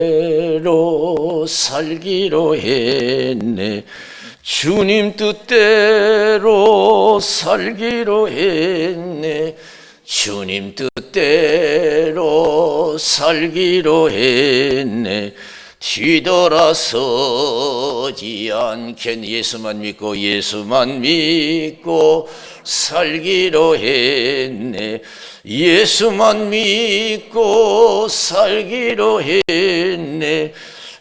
뜻대로 살기로 했네. 주님 뜻대로 살기로 했네. 주님 뜻대로 살기로 했네. 뒤돌아서지 않겠네. 예수만 믿고 살기로 했네. 예수만 믿고 살기로 했네.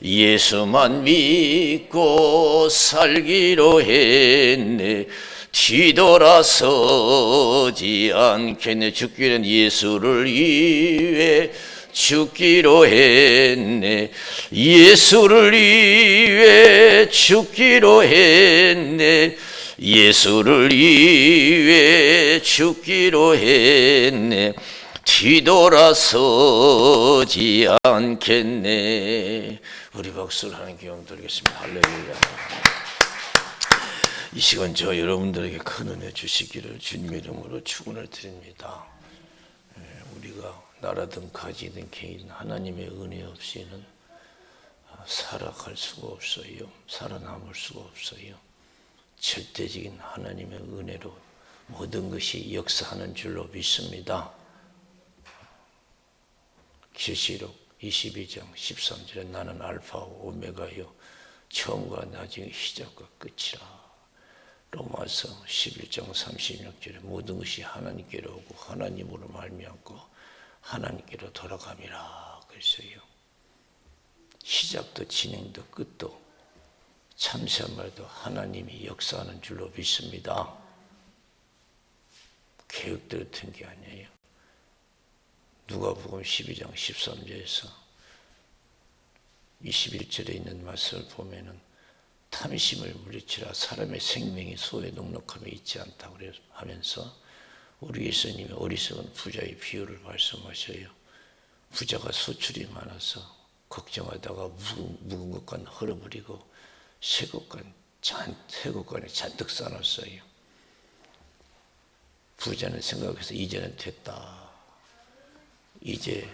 예수만 믿고 살기로 했네. 뒤돌아서지 않겠네. 죽기는 예수를 위해 죽기로 했네. 예수를 위해 죽기로 했네. 예수를 위해 죽기로 했네. 뒤돌아서지 않겠네. 우리 박수를 하나님께 영광 드리겠습니다. 할렐루야. 이 시간 저 여러분들에게 큰 은혜 주시기를 주님의 이름으로 축원을 드립니다. 우리가 나라든 가지든 개인 하나님의 은혜 없이는 살아갈 수가 없어요. 살아남을 수가 없어요. 절대적인 하나님의 은혜로 모든 것이 역사하는 줄로 믿습니다. 계시록 22장 13절에 나는 알파와 오메가요 처음과 나중의 시작과 끝이라. 로마서 11장 36절에 모든 것이 하나님께로 오고 하나님으로 말미암고 하나님께로 돌아감이라 그랬어요. 시작도 진행도 끝도 참새한 말도 하나님이 역사하는 줄로 믿습니다. 계획대로 된 게 아니에요. 누가복음 12장 13절에서 21절에 있는 말씀을 보면은 탐심을 물리치라 사람의 생명이 소에 넉넉함이 있지 않다고 하면서 우리 예수님이 어리석은 부자의 비유를 말씀하셔요. 부자가 소출이 많아서 걱정하다가 묵은 것간 헐어버리고 새 것간에 잔뜩 쌓아놨어요. 부자는 생각해서 이제는 됐다. 이제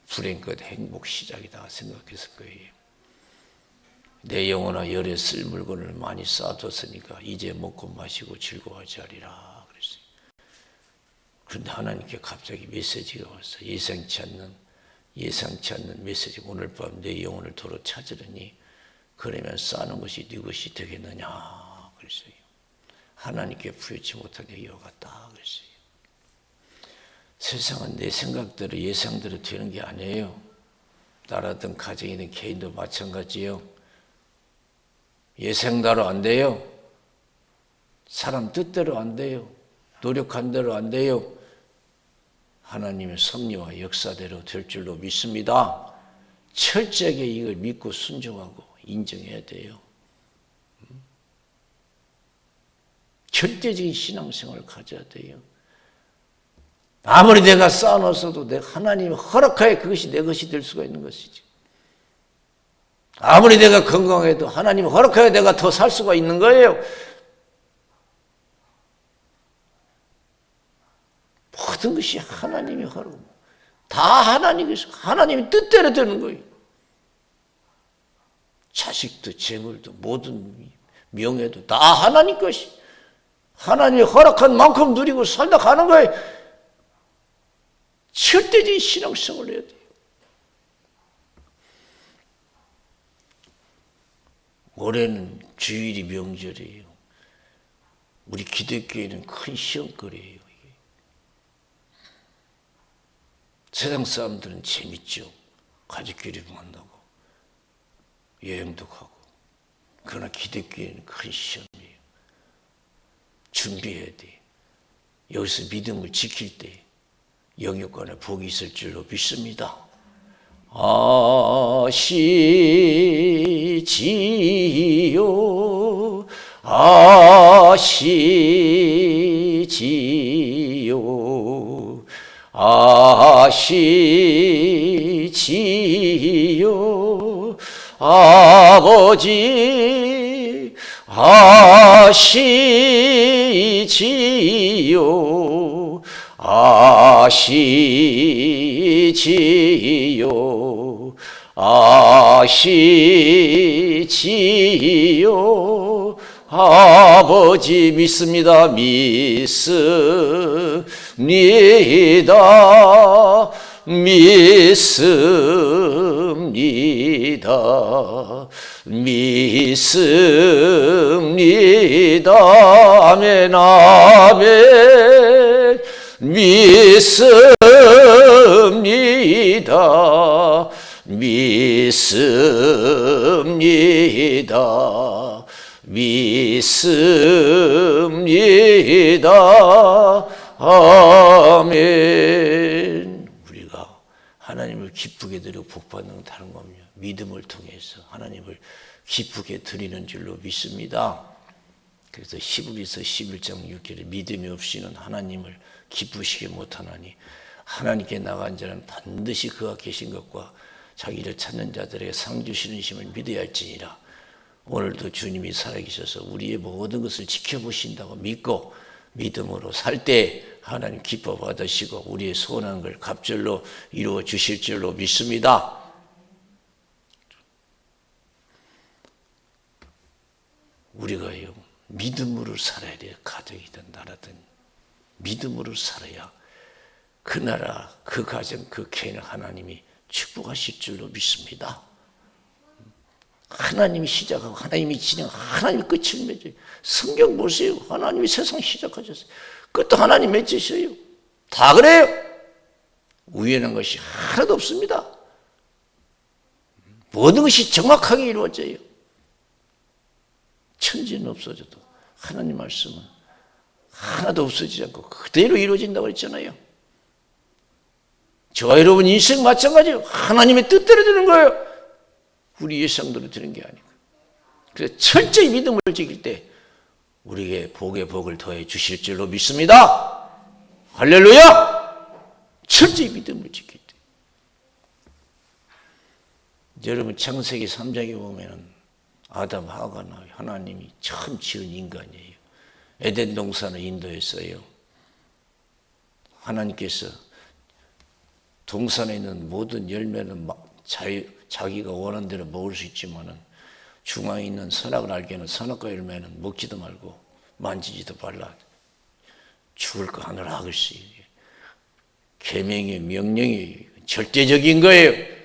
불행끝 행복 시작이다 생각했을 거예요. 내 영혼아 열에 쓸 물건을 많이 쌓아뒀으니까 이제 먹고 마시고 즐거워하지 하리라 그랬어요. 그런데 하나님께 갑자기 메시지가 왔어요. 예상치 않는 메시지. 오늘 밤 내 영혼을 도로 찾으려니 그러면 쌓는 것이 네 것이 되겠느냐 그랬어요. 하나님께 부여치 못한 얘기와 같다 그랬어요. 세상은 내 생각대로 예상대로 되는 게 아니에요. 나라든 가정이든 개인도 마찬가지예요. 예상대로 안 돼요. 사람 뜻대로 안 돼요. 노력한 대로 안 돼요. 하나님의 섭리와 역사대로 될 줄로 믿습니다. 철저하게 이걸 믿고 순종하고 인정해야 돼요. 절대적인 신앙생활을 가져야 돼요. 아무리 내가 쌓아놨어도 내가 하나님이 허락하여 그것이 내 것이 될 수가 있는 것이지. 아무리 내가 건강해도 하나님이 허락하여 내가 더 살 수가 있는 거예요. 모든 것이 하나님이 허락, 다 하나님이 뜻대로 되는 거예요. 자식도 재물도 모든 명예도 다 하나님 것이. 하나님이 허락한 만큼 누리고 살다 가는 거예요. 절대적인 신앙생활을 해야 돼요. 올해는 주일이 명절이에요. 우리 기독교에는 큰 시험거리예요. 세상 사람들은 재밌죠. 가족끼리 만나고 여행도 가고. 그러나 기독교에는 큰 시험이에요. 준비해야 돼. 여기서 믿음을 지킬 때 영육간에 복이 있을 줄로 믿습니다. 아시지요 아시지요 아버지 아시지요 아시지요 아시지요 아버지 믿습니다 믿습니다 믿습니다 믿습니다 아멘 아멘 믿습니다 믿습니다 믿습니다 아멘. 우리가 하나님을 기쁘게 드리고 복받는 건 다른 겁니다. 믿음을 통해서 하나님을 기쁘게 드리는 줄로 믿습니다. 그래서 히브리서 11장 6절에 믿음이 없이는 하나님을 기쁘시게 못하나니 하나님께 나간 자는 반드시 그가 계신 것과 자기를 찾는 자들에게 상 주시는 심을 믿어야 할지니라. 오늘도 주님이 살아계셔서 우리의 모든 것을 지켜보신다고 믿고 믿음으로 살 때 하나님 기뻐 받으시고 우리의 소원한 걸 갑절로 이루어 주실 줄로 믿습니다. 우리가요 믿음으로 살아야 돼요. 가정이든 나라든 믿음으로 살아야 그 나라, 그 가정, 그 개인을 하나님이 축복하실 줄로 믿습니다. 하나님이 시작하고 하나님이 진행, 하나님이 끝을 맺어요. 성경 보세요. 하나님이 세상 시작하셨어요. 끝도 하나님 맺으셔요. 다 그래요. 우연한 것이 하나도 없습니다. 모든 것이 정확하게 이루어져요. 천지는 없어져도 하나님 말씀은 하나도 없어지지 않고 그대로 이루어진다고 그랬잖아요. 저와 여러분 인생 마찬가지예요. 하나님의 뜻대로 되는 거예요. 우리 예상대로 되는 게 아니고. 그래서 철저히 믿음을 지킬 때 우리에게 복의 복을 더해 주실 줄로 믿습니다. 할렐루야! 철저히 믿음을 지킬 때. 여러분 창세기 3장에 보면은 아담 하와가 나와요. 하나님이 처음 지은 인간이에요. 에덴 동산을 인도했어요. 하나님께서 동산에 있는 모든 열매는 자기가 원하는 대로 먹을 수 있지만은 중앙에 있는 선악을 알게는 선악과 열매는 먹지도 말고 만지지도 말라. 죽을 거 하느라 하겠어요. 계명의 명령이 절대적인 거예요.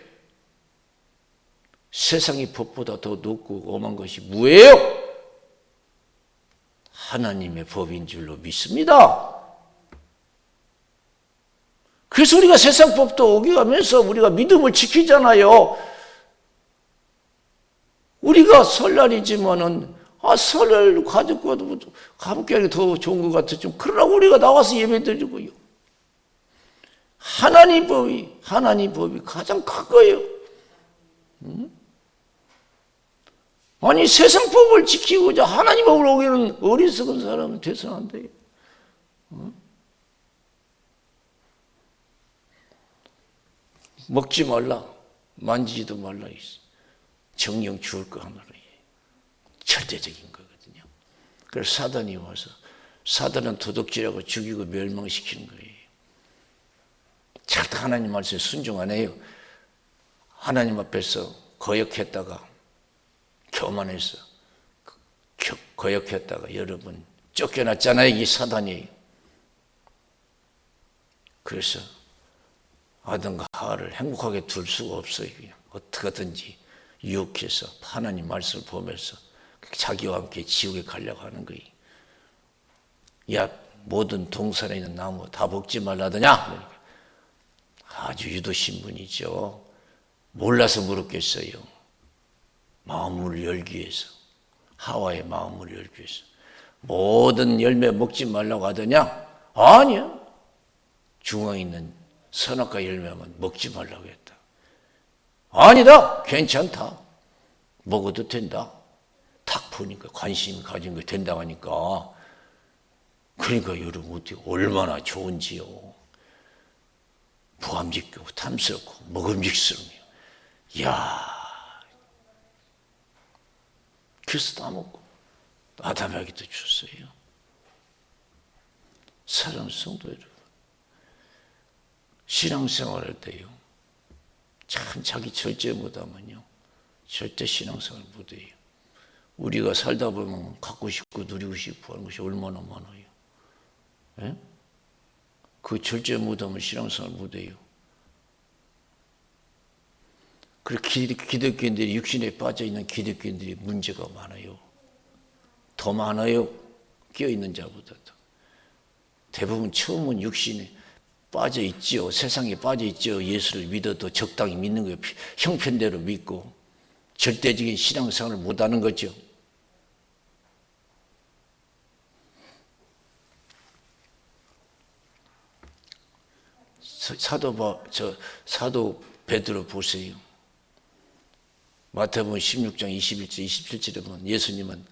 세상의 법보다 더 높고 엄한 것이 뭐예요? 하나님의 법인 줄로 믿습니다. 그래서 우리가 세상 법도 어겨가면서 우리가 믿음을 지키잖아요. 우리가 설날이지만은 설날 가족과도 함께하는 게 더 좋은 것 같았죠. 그러나 우리가 나와서 예배드리고요. 하나님 법이 가장 큰 거예요. 아니 세상 법을 지키고자 하나님 법을 어기는 어리석은 사람은 돼서는 안 돼요. 먹지 말라, 만지지도 말라 있어. 정령 죽을 거 하나로 절대적인 거거든요. 그래서 사단이 와서 사단은 도둑질하고 죽이고 멸망시키는 거예요. 절대 하나님 말씀에 순종 안 해요. 하나님 앞에서 거역했다가 교만해서 거역했다가 여러분 쫓겨났잖아요. 이게 사단이에요. 그래서 아담과 하와를 행복하게 둘 수가 없어요. 그냥 어떻게든지 유혹해서 하나님 말씀을 보면서 자기와 함께 지옥에 가려고 하는 거예요. 야, 모든 동산에 있는 나무 다 먹지 말라더냐? 그러니까 아주 유도신 분이죠. 몰라서 물었겠어요. 마음을 열기 위해서, 하와의 마음을 열기 위해서. 모든 열매 먹지 말라고 하더냐? 아니야. 중앙에 있는 선악과 열매만 먹지 말라고 했다. 아니다. 괜찮다. 먹어도 된다. 딱 보니까 관심 가진 거 된다고 하니까. 그러니까 여러분 어떻게 얼마나 좋은지요. 부함직하고 탐스럽고 먹음직스러워요. 이야. 그래서 다 먹고 아담에게도 줬어요. 사랑하는 성도 여러분. 신앙생활 할 때요. 참 자기 절제 못하면요. 절대 신앙생활 못해요. 우리가 살다 보면 갖고 싶고 누리고 싶고 하는 것이 얼마나 많아요. 예? 그 절제 못하면 신앙생활 못해요. 그리고 기독교인들이 육신에 빠져있는 기독교인들이 문제가 많아요. 더 많아요. 끼어있는 자보다도. 대부분 처음은 육신에 빠져있지요. 세상에 빠져있지요. 예수를 믿어도 적당히 믿는 거예요. 형편대로 믿고 절대적인 신앙생활을 못하는 거죠. 사도 베드로 보세요. 마태복음 16장 21절 27절에 보면 예수님은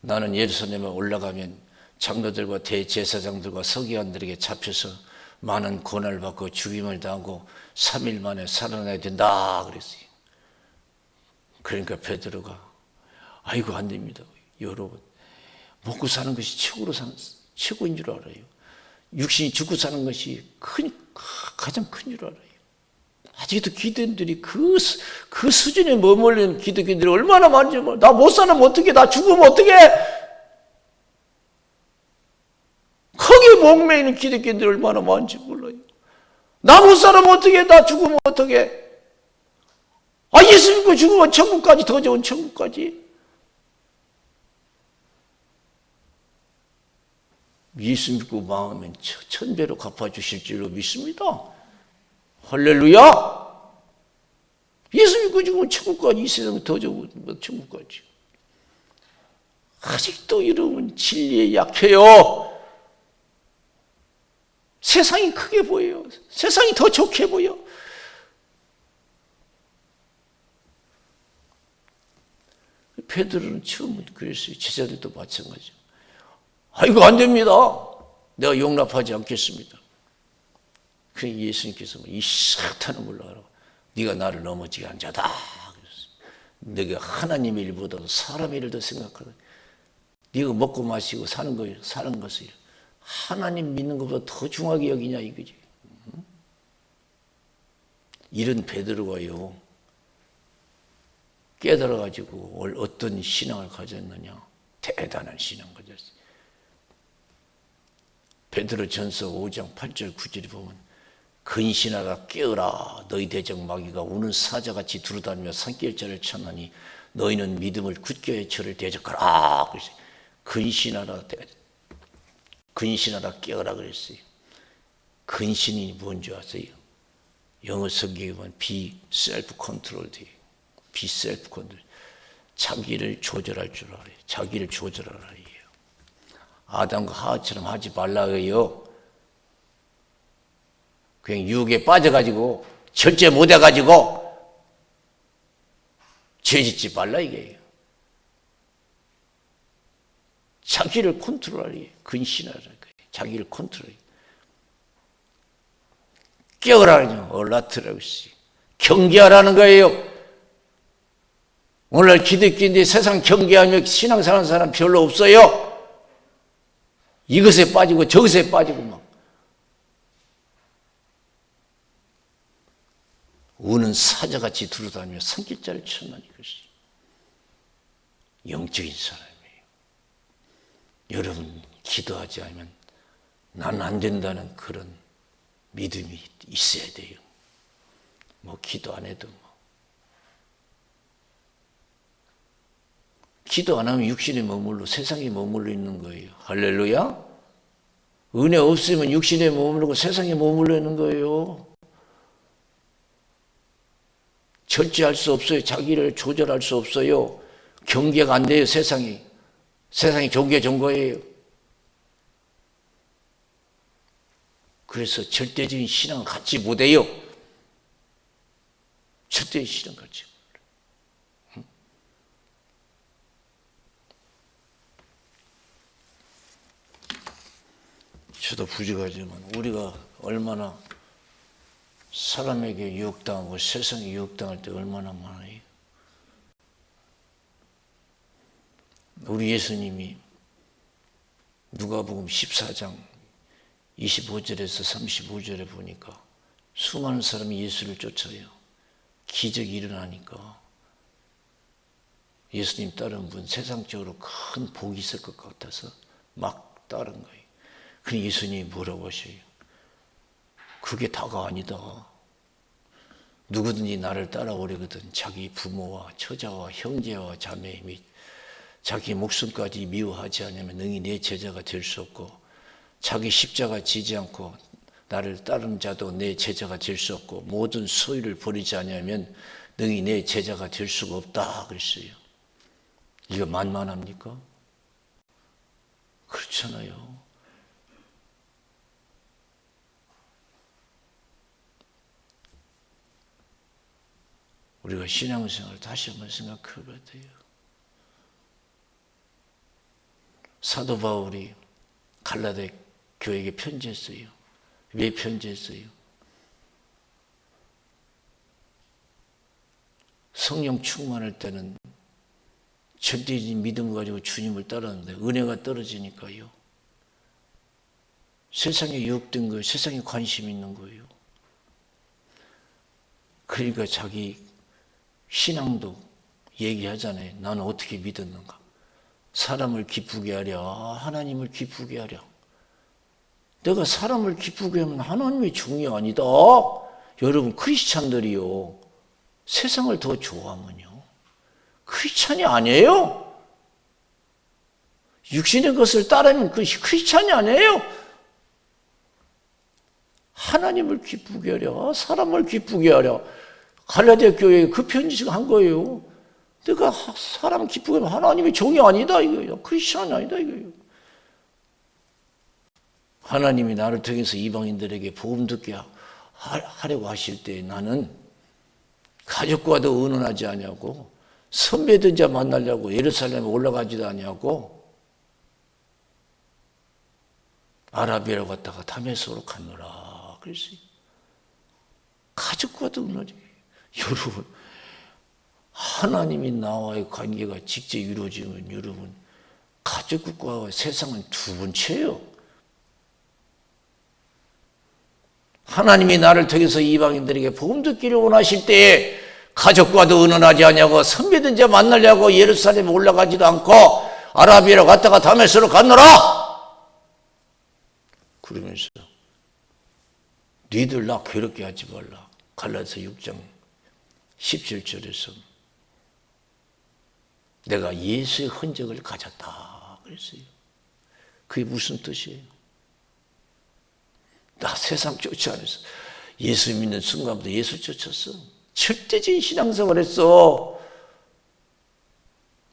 나는 예루살렘에 올라가면 장로들과 대제사장들과 서기관들에게 잡혀서 많은 고난을 받고 죽임을 당하고 3일 만에 살아나야 된다 그랬어요. 그러니까 베드로가 아이고 안 됩니다. 여러분 먹고 사는 것이 최고인 줄 알아요. 육신이 죽고 사는 것이 가장 큰 줄 알아요. 아직도 기독인들이 그 수준에 머물는 기독인들이 얼마나 많은지 몰라요. 나 못 살면 어떡해? 나 죽으면 어떡해? 거기에 목매이는 기독인들이 얼마나 많은지 몰라요. 나 못 살면 어떡해? 나 죽으면 어떡해? 아, 예수 믿고 죽으면 천국까지, 더 좋은 천국까지. 예수 믿고 망하면 천배로 갚아주실 줄로 믿습니다. 할렐루야! 예수 믿고 죽으면 천국까지, 이 세상 더 좋은 천국까지. 아직도 여러분 진리에 약해요. 세상이 크게 보여요. 세상이 더 좋게 보여. 베드로는 처음부터 그랬어요. 제자들도 마찬가지죠. 아이고 안 됩니다. 내가 용납하지 않겠습니다. 그래 예수님께서 이 사탄을 물러가라고. 네가 나를 넘어지게 한 자다. 네가 하나님의 일보다도 사람의 일을 더 생각하라. 네가 먹고 마시고 사는 것을 하나님 믿는 것보다 더 중하게 여기냐 이거지. 이런 베드로가요. 깨달아가지고 어떤 신앙을 가졌느냐. 대단한 신앙을 가졌어요. 베드로 전서 5장 8절 9절에 보면 근신하라 깨어라 너희 대적 마귀가 우는 사자같이 두루다니며 산길자를 찾나니 너희는 믿음을 굳게 해 저를 대적하라. 근신하라 깨어라 그랬어요. 근신이 뭔지 아세요? 영어 성경에 보면 be self-controlled. be self-controlled. 자기를 조절할 줄 알아요. 자기를 조절하라. 아담과 하와처럼 하지 말라고요. 그냥 유혹에 빠져가지고 절제 못해가지고 죄짓지 말라 이게요. 자기를 컨트롤하리. 근신하라는 거예요. 자기를 컨트롤하리. 깨어라는 얼라트라고 있어요. 경계하라는 거예요. 오늘날 기독교인들이 세상 경계하며 신앙생활하는 사람 별로 없어요. 이것에 빠지고 저것에 빠지고 막 우는 사자같이 두루다니며 산길자를 찾나니 이것이 영적인 사람이에요. 여러분 기도하지 않으면 난 안 된다는 그런 믿음이 있어야 돼요. 뭐 기도 안 해도 기도 안 하면 육신에 머물러 세상에 머물러 있는 거예요. 할렐루야. 은혜 없으면 육신에 머무르고 세상에 머물러 있는 거예요. 절제할 수 없어요. 자기를 조절할 수 없어요. 경계가 안 돼요. 세상이 경계 준 거예요. 그래서 절대적인 신앙을 갖지 못해요. 절대적인 신앙을 갖지 못해요. 저도 부족하지만 우리가 얼마나 사람에게 유혹당하고 세상에 유혹당할 때 얼마나 많아요. 우리 예수님이 누가복음 14장 25절에서 35절에 보니까 수많은 사람이 예수를 쫓아요. 기적이 일어나니까 예수님 따른 분 세상적으로 큰 복이 있을 것 같아서 막 따른 거예요. 그런데 예수님이 뭐라고 하셔요? 그게 다가 아니다. 누구든지 나를 따라오려거든 자기 부모와 처자와 형제와 자매 및 자기 목숨까지 미워하지 않으면 능히 내 제자가 될 수 없고 자기 십자가 지지 않고 나를 따르는 자도 내 제자가 될 수 없고 모든 소유를 버리지 않으면 능히 내 제자가 될 수가 없다 그랬어요. 이거 만만합니까? 그렇잖아요. 우리가 신앙생활을 다시 한번 생각해 봐야 돼요. 사도 바울이 갈라데 교회에게 편지했어요. 왜 편지했어요? 성령 충만할 때는 절대적인 믿음을 가지고 주님을 따르는데 은혜가 떨어지니까요. 세상에 유혹된 거예요. 세상에 관심 있는 거예요. 그러니까 자기 신앙도 얘기하잖아요. 나는 어떻게 믿었는가? 사람을 기쁘게 하랴, 하나님을 기쁘게 하랴. 내가 사람을 기쁘게 하면 하나님의 종이 아니다. 여러분 크리스찬들이요. 세상을 더 좋아하면요. 크리스찬이 아니에요. 육신의 것을 따르면 그것이 크리스찬이 아니에요. 하나님을 기쁘게 하랴, 사람을 기쁘게 하랴. 갈라디아 교회에 그 편지를 한 거예요. 내가 사람 기쁘게 하면 하나님의 종이 아니다 이거예요. 크리스찬이 아니다 이거예요. 하나님이 나를 통해서 이방인들에게 복음 듣게 하려고 하실 때 나는 가족과도 의논하지 아니하고 선배된 자 만나려고 예루살렘에 올라가지도 아니하고 아라비아로 갔다가 다메섹으로 갔노라 그랬어요. 가족과도 의논하지. 여러분 하나님이 나와의 관계가 직접 이루어지면 여러분 가족과 세상은 두 번째예요. 하나님이 나를 통해서 이방인들에게 복음 듣기를 원하실 때에 가족과도 의논하지 않냐고 선배된 자 만나려고 예루살렘에 올라가지도 않고 아라비아로 갔다가 다메섹으로 갔노라. 그러면서 니들 나 괴롭게 하지 말라. 갈라디아서 6장 17절에서 내가 예수의 흔적을 가졌다 그랬어요. 그게 무슨 뜻이에요? 나 세상 쫓지 않았어. 예수 믿는 순간부터 예수 쫓았어. 절대적인 신앙생활을 했어.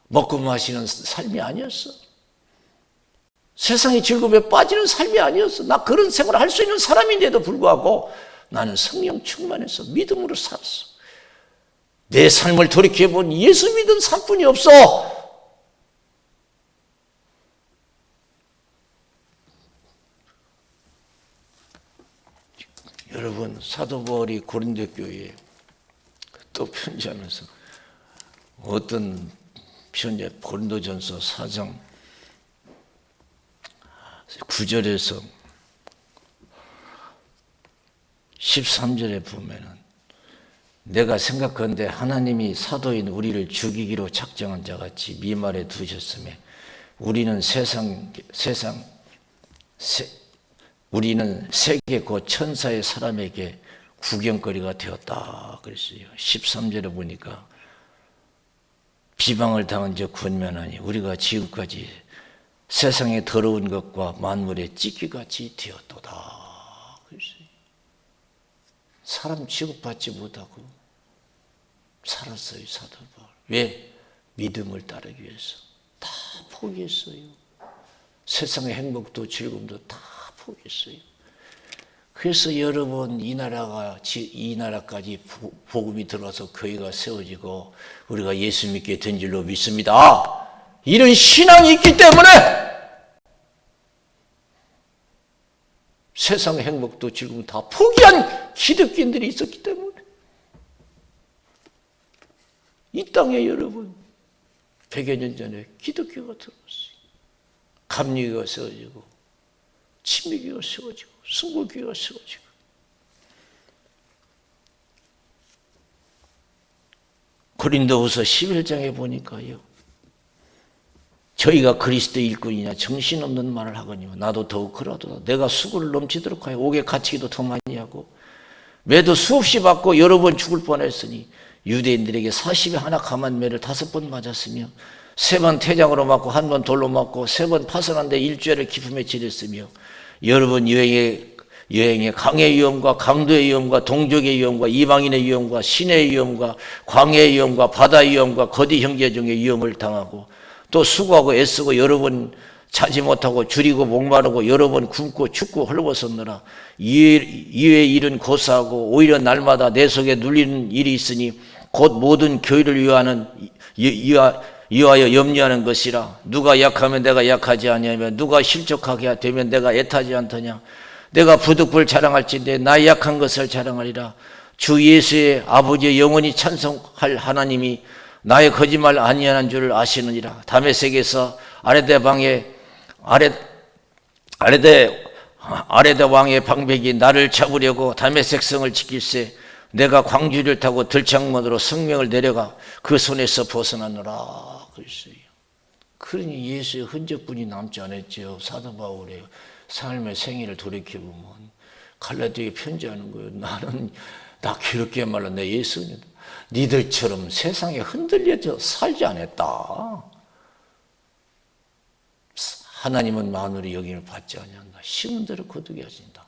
먹고 마시는 삶이 아니었어. 세상의 즐거움에 빠지는 삶이 아니었어. 나 그런 생활을 할 수 있는 사람인데도 불구하고 나는 성령 충만해서 믿음으로 살았어. 내 삶을 돌이켜본 예수 믿은 삶뿐이 없어. 여러분 사도 바울이 고린도 교회에 또 편지하면서 어떤 편지 고린도전서 4장 9절에서 13절에 보면은 내가 생각하는데 하나님이 사도인 우리를 죽이기로 작정한 자같이 미말에 두셨으며 우리는 우리는 세계 곧 천사의 사람에게 구경거리가 되었다 그랬어요. 13절에 보니까 비방을 당한 적 권면하니 우리가 지금까지 세상의 더러운 것과 만물의 찢기같이 되었도다 그랬어요. 사람 취급받지 못하고 살았어요 사도 바울. 왜? 믿음을 따르기 위해서 다 포기했어요. 세상의 행복도 즐거움도 다 포기했어요. 그래서 여러분 이 나라까지 복음이 들어와서 교회가 세워지고 우리가 예수 믿게 된 줄로 믿습니다. 이런 신앙이 있기 때문에 세상의 행복도 즐거움 다 포기한 기독교인들이 있었기 때문에 이 땅에 여러분 100여 년 전에 기독교가 들어왔어요. 감리교가 세워지고 침례교가 세워지고 순교교가 세워지고 고린도후서 11장에 보니까요, 저희가 그리스도의 일꾼이냐 정신없는 말을 하거니와 나도 더욱 그러도다. 내가 수고를 넘치도록 하여 옥에 갇히기도 더 많이 하고 매도 수없이 받고 여러 번 죽을 뻔했으니 유대인들에게 40에 하나 감한 매를 5번 맞았으며 3번 태장으로 맞고 1번 돌로 맞고 3번 파선한데 일주일을 기품에 지냈으며 여러 번 여행의 강의 위험과 강도의 위험과 동족의 위험과 이방인의 위험과 신의 위험과 광야의 위험과 바다의 위험과 거디 형제 중에 위험을 당하고 또 수고하고 애쓰고 여러 번 자지 못하고 줄이고 목마르고 여러 번 굶고 춥고 헐벗었느라 이외의 일은 고사하고 오히려 날마다 내 속에 눌리는 일이 있으니 곧 모든 교회를 위하여 염려하는 것이라. 누가 약하면 내가 약하지 아니하며 누가 실족하게 되면 내가 애타지 않더냐. 내가 부득불 자랑할진대 나의 약한 것을 자랑하리라. 주 예수의 아버지의 영원히 찬송할 하나님이 나의 거짓말 아니하는 줄을 아시느니라. 다메섹에서 아레데 왕의 방백이 나를 잡으려고 다메섹 성을 지킬세 내가 광주를 타고 들창문으로 성명을 내려가 그 손에서 벗어나노라. 그랬어요. 그러니 예수의 흔적뿐이 남지 않았죠. 사도 바울의 삶의 생애를 돌이켜보면 갈라디아에 편지하는 거예요. 나 괴롭게 말로 내 예수는 니들처럼 세상에 흔들려져 살지 않았다. 하나님은 마누리 여김을 받지 아니한다. 심은 대로 거두게 하신다.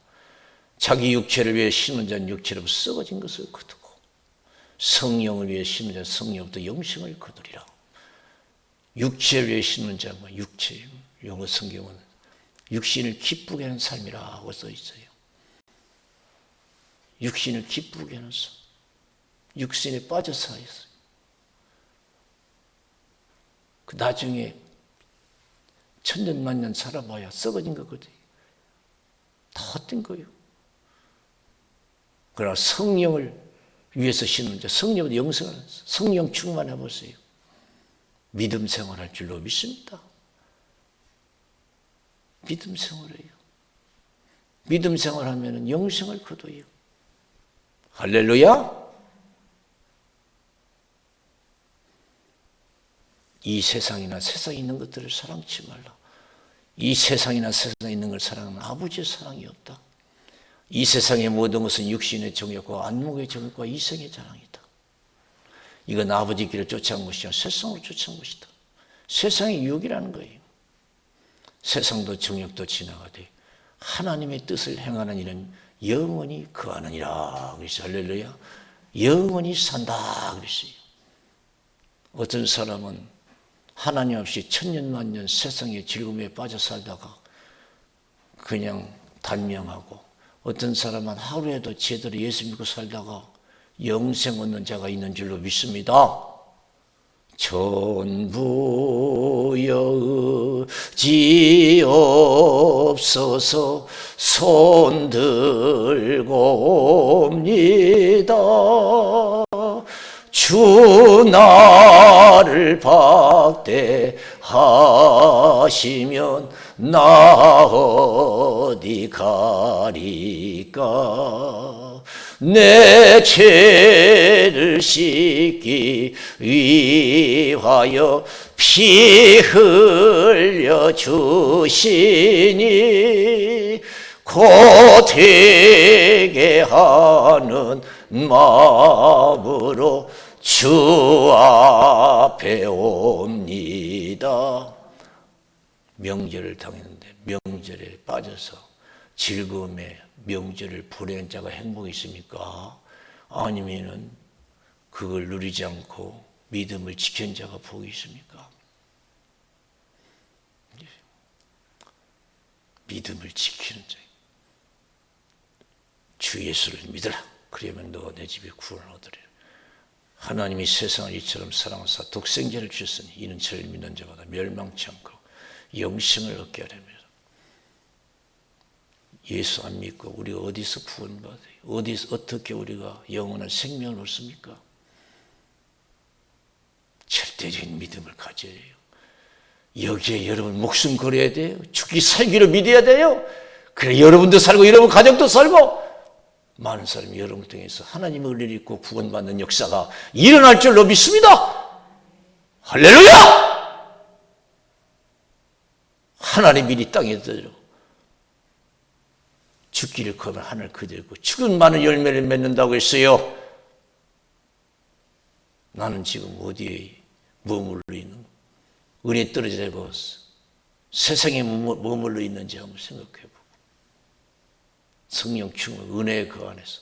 자기 육체를 위해 심은 자는 육체로 썩어진 것을 거두고 성령을 위해 심은 자는 성령부터 영생을 거두리라. 육체를 위해 심은 자는 육체, 영어 성경은 육신을 기쁘게 하는 삶이라고 써 있어요. 육신을 기쁘게 하는 삶. 육신에 빠져서 하였어요. 그 나중에 천년만년 살아봐야 썩어진 거거든요. 다 헛된 거예요. 그러나 성령을 위해서 심는 자, 성령으로 영생을 하는 성령 충만해 보세요. 믿음 생활할 줄로 믿습니다. 믿음 생활해요. 믿음 생활하면 영생을 거둬요. 할렐루야. 이 세상이나 세상에 있는 것들을 사랑치 말라. 이 세상이나 세상에 있는 걸 사랑하는 아버지의 사랑이 없다. 이 세상의 모든 것은 육신의 정욕과 안목의 정욕과 이성의 자랑이다. 이건 아버지 길을 쫓아온 것이 아니라 세상으로 쫓아온 것이다. 세상의 유혹이라는 거예요. 세상도 정욕도 지나가되 하나님의 뜻을 행하는 이는 영원히 거하느니라. 그래서 할렐루야. 영원히 산다 그랬어요. 어떤 사람은 하나님 없이 천년만년 세상의 즐거움에 빠져 살다가 그냥 단명하고, 어떤 사람은 하루에도 제대로 예수 믿고 살다가 영생 얻는 자가 있는 줄로 믿습니다. 전부 여지없어서 손들고 옵니다. 주 나를 박대하시면 나 어디 가리까. 내 죄를 씻기 위하여 피 흘려 주시니 곧 되게 하는 마음으로 주 앞에 옵니다. 명절을 당했는데 명절에 빠져서 즐거움에 명절을 보내는 자가 행복이 있습니까? 아니면은 그걸 누리지 않고 믿음을 지킨 자가 복이 있습니까? 믿음을 지키는 자. 주 예수를 믿으라. 그러면 너 내 집에 구원을 얻으리라. 하나님이 세상을 이처럼 사랑하사 독생자를 주셨으니 이는 저를 믿는 자마다 멸망치 않고 영생을 얻게 하려면. 예수 안 믿고 우리가 어디서 구원받아요? 어떻게 우리가 영원한 생명을 얻습니까? 절대적인 믿음을 가져야 해요. 여기에 여러분 목숨 걸어야 돼요. 죽기 살기로 믿어야 돼요. 그래 여러분도 살고 여러분 가족도 살고 많은 사람이 여러분 통해서 하나님의 은혜를 입고 구원받는 역사가 일어날 줄로 믿습니다. 할렐루야! 하나님 일이 땅에 들어 죽기를 거면 하늘 그대고 죽은 많은 열매를 맺는다고 했어요. 나는 지금 어디에 머물러 있는, 은혜 떨어지고 세상에 머물러 있는지 한번 생각해보고 성령 충만 은혜의 그 안에서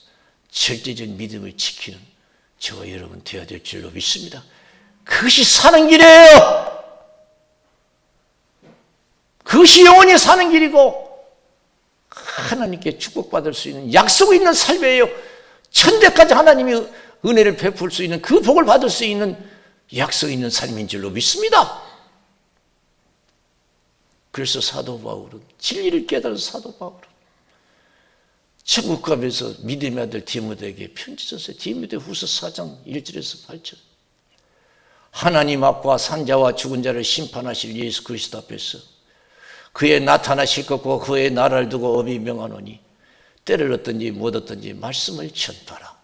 절대적인 믿음을 지키는 저와 여러분 되어야 될 줄로 믿습니다. 그것이 사는 길이에요. 그것이 영원히 사는 길이고 하나님께 축복받을 수 있는 약속이 있는 삶이에요. 천대까지 하나님이 은혜를 베풀 수 있는 그 복을 받을 수 있는 약속이 있는 삶인 줄로 믿습니다. 그래서 사도 바울은 진리를 깨달은 사도 바울은 천국 가면서 믿음의 아들 디모데에게 편지 썼어요. 디모데후서 4장 1절에서 8절. 하나님 앞과 산자와 죽은 자를 심판하실 예수 그리스도 앞에서 그의 나타나실 것과 그의 나라를 두고 엄히 명하노니 때를 얻든지 못 얻든지 말씀을 전파하라.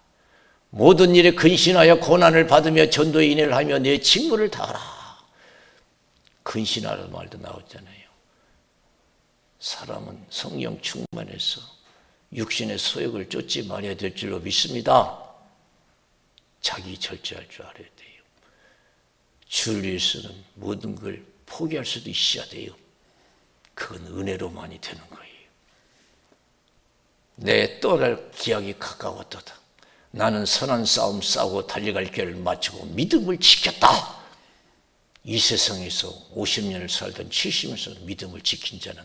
모든 일에 근신하여 고난을 받으며 전도의 인내를 하며 내 직무를 다하라. 근신하라는 말도 나왔잖아요. 사람은 성령 충만해서 육신의 소욕을 쫓지 말아야 될 줄로 믿습니다. 자기 절제할 줄 알아야 돼요. 주를 위해서는 모든 걸 포기할 수도 있어야 돼요. 그건 은혜로만이 되는 거예요. 내 떠날 기약이 가까웠도다. 나는 선한 싸움 싸우고 달려갈 길을 마치고 믿음을 지켰다. 이 세상에서 50년을 살던 70년을 살던 믿음을 지킨 자는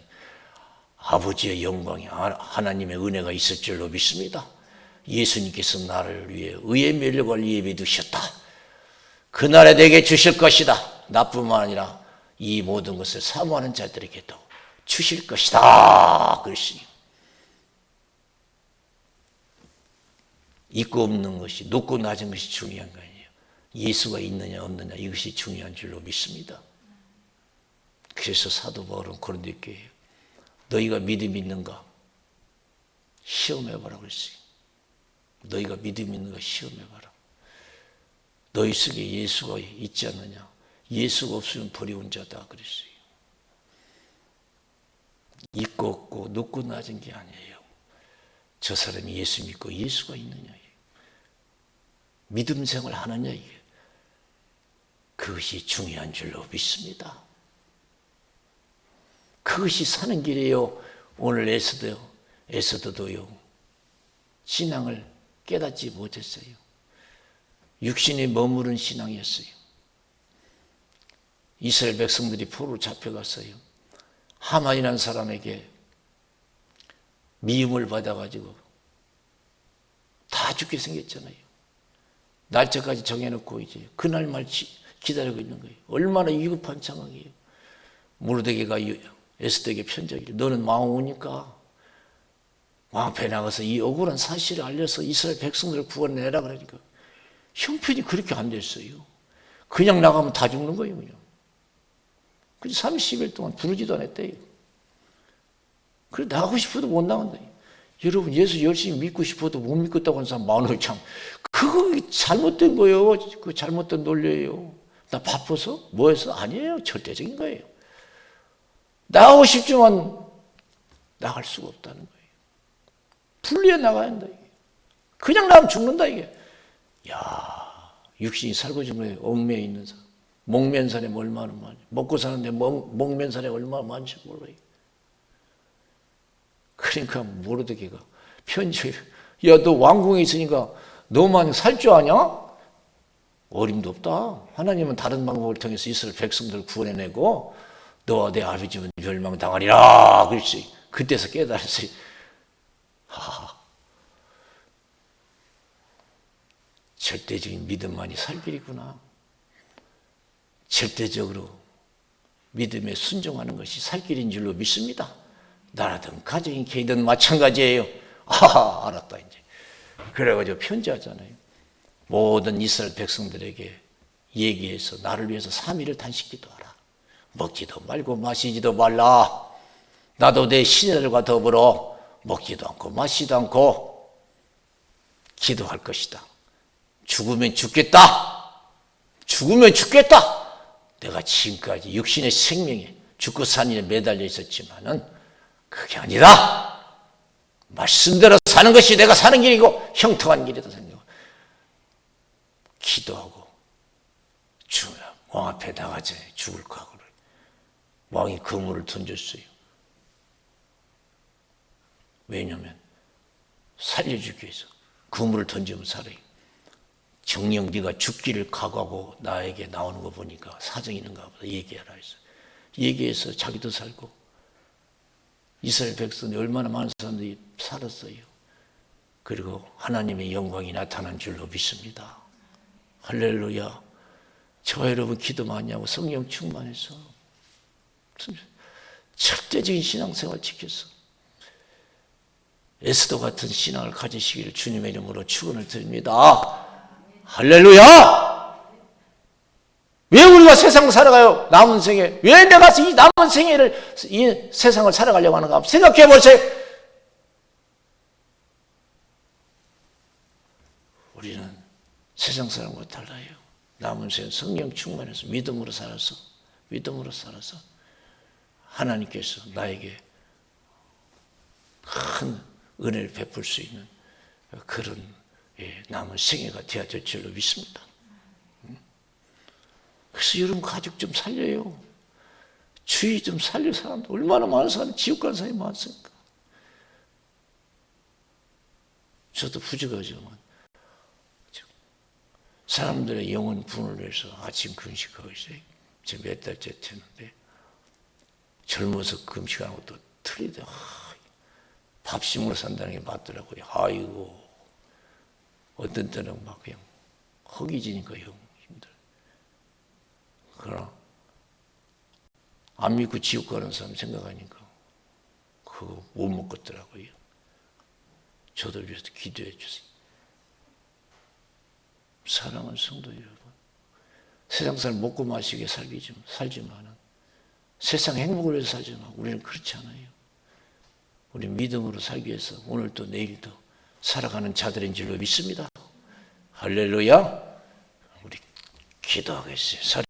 아버지의 영광이 하나님의 은혜가 있을 줄로 믿습니다. 예수님께서 나를 위해 의의 면류관을 예비해 두셨다. 그날에 내게 주실 것이다. 나뿐만 아니라 이 모든 것을 사모하는 자들에게도 주실 것이다. 그러시니 있고 없는 것이, 높고 낮은 것이 중요한 거 아니에요. 예수가 있느냐 없느냐 이것이 중요한 줄로 믿습니다. 그래서 사도 바울은 고린도교회에 너희가 믿음이 있는가 시험해봐라 그랬어요. 너희가 믿음이 있는가 시험해봐라. 너희 속에 예수가 있지 않느냐. 예수가 없으면 버리운 자다 그랬어요. 있고 없고 높고 낮은 게 아니에요. 저 사람이 예수 믿고 예수가 있느냐. 믿음 생활 하느냐 이게. 그것이 중요한 줄로 믿습니다. 그것이 사는 길이에요. 오늘 에스더도요. 신앙을 깨닫지 못했어요. 육신에 머무른 신앙이었어요. 이스라엘 백성들이 포로로 잡혀갔어요. 하만이라는 사람에게 미움을 받아가지고 다 죽게 생겼잖아요. 날짜까지 정해놓고 이제 그날만 기다리고 있는 거예요. 얼마나 위급한 상황이에요. 모르드게가 에스더에게 편지하기를 너는 왕 오니까 왕 앞에 나가서 이 억울한 사실을 알려서 이스라엘 백성들을 구원내라 그러니까 형편이 그렇게 안 됐어요. 그냥 나가면 다 죽는 거예요. 그냥. 그래서 30일 동안 부르지도 않았대요. 그래 나가고 싶어도 못 나간다. 여러분 예수 열심히 믿고 싶어도 못 믿겠다고 하는 사람 많아요. 참 그거 잘못된 거예요. 그 잘못된 논리예요. 나 바빠서? 뭐해서? 아니에요. 절대적인 거예요. 나가고 싶지만 나갈 수가 없다는 거예요. 분리해 나가야 한다. 이게. 그냥 나가면 죽는다 이게. 야, 육신이 살고 싶은 얽매여 있는 사람. 목면 사람이 얼마나 많이. 먹고 사는데 목면 사람이 얼마나 많지 몰라요. 그러니까 모르드게가 편지에 야, 너 왕궁에 있으니까 너만 살 줄 아냐? 어림도 없다. 하나님은 다른 방법을 통해서 이스라엘 백성들을 구원해내고 너와 내 아버지는 멸망당하리라. 그랬지. 그때서 깨달았어요. 절대적인 믿음만이 살 길이구나. 절대적으로 믿음에 순종하는 것이 살 길인 줄로 믿습니다. 나라든 가정인 개이든 마찬가지예요. 알았다 이제. 그래가지고 편지하잖아요. 모든 이스라엘 백성들에게 얘기해서 나를 위해서 3일을 단식기도 하라. 먹지도 말고 마시지도 말라. 나도 내 신들과 더불어 먹지도 않고 마시지도 않고 기도할 것이다. 죽으면 죽겠다. 죽으면 죽겠다. 내가 지금까지 육신의 생명에 죽고 산일에 매달려 있었지만은 그게 아니다. 말씀대로 사는 것이 내가 사는 길이고 형통한 길이다 생각하고 기도하고 왕 앞에 나가자. 죽을 각오를. 왕이 그물을 던졌어요. 왜냐하면 살려주기 위해서. 그물을 던지면 살아요. 정녕 네가 죽기를 각오하고 나에게 나오는 거 보니까 사정이 있는가 보다. 얘기하라 해서. 얘기해서 자기도 살고 이스라엘 백성이 얼마나 많은 사람들이 살았어요. 그리고 하나님의 영광이 나타난 줄로 믿습니다. 할렐루야. 저와 여러분 기도 많이 하고 성령 충만해서 절대적인 신앙생활 지켰어. 에스더 같은 신앙을 가지시기를 주님의 이름으로 축원을 드립니다. 할렐루야! 왜 우리가 세상을 살아가요? 남은 생에. 왜 내가 이 남은 생애를, 이 세상을 살아가려고 하는가? 생각해 보세요. 우리는 세상 사람과 달라요. 남은 생에 성령 충만해서 믿음으로 살아서 하나님께서 나에게 큰 은혜를 베풀 수 있는 그런 남은 생애가 되어야 될 줄로 믿습니다. 그래서 여러분 가족 좀 살려요. 주위 좀 살려. 사람들 얼마나 많은 사람이 지옥 가는 사람이 많습니까? 저도 부족하지만 사람들의 영혼 분을 위해서 아침 금식하고 있어요. 지금 몇 달째 됐는데 젊어서 금식하는 것도 틀리다. 밥심으로 산다는 게 맞더라고요. 아이고 어떤 때는 막 그냥 허기지니까 형 힘들어. 그러나 안 믿고 지옥 가는 사람 생각하니까 그거 못 먹겠더라고요. 저들 위해서 기도해 주세요. 사랑하는 성도 여러분, 세상 사람 먹고 마시게 살지만은 세상 행복을 위해서 살지만 우리는 그렇지 않아요. 우리 믿음으로 살기 위해서 오늘도 내일도 살아가는 자들인 줄로 믿습니다. 할렐루야. 우리 기도하겠어요.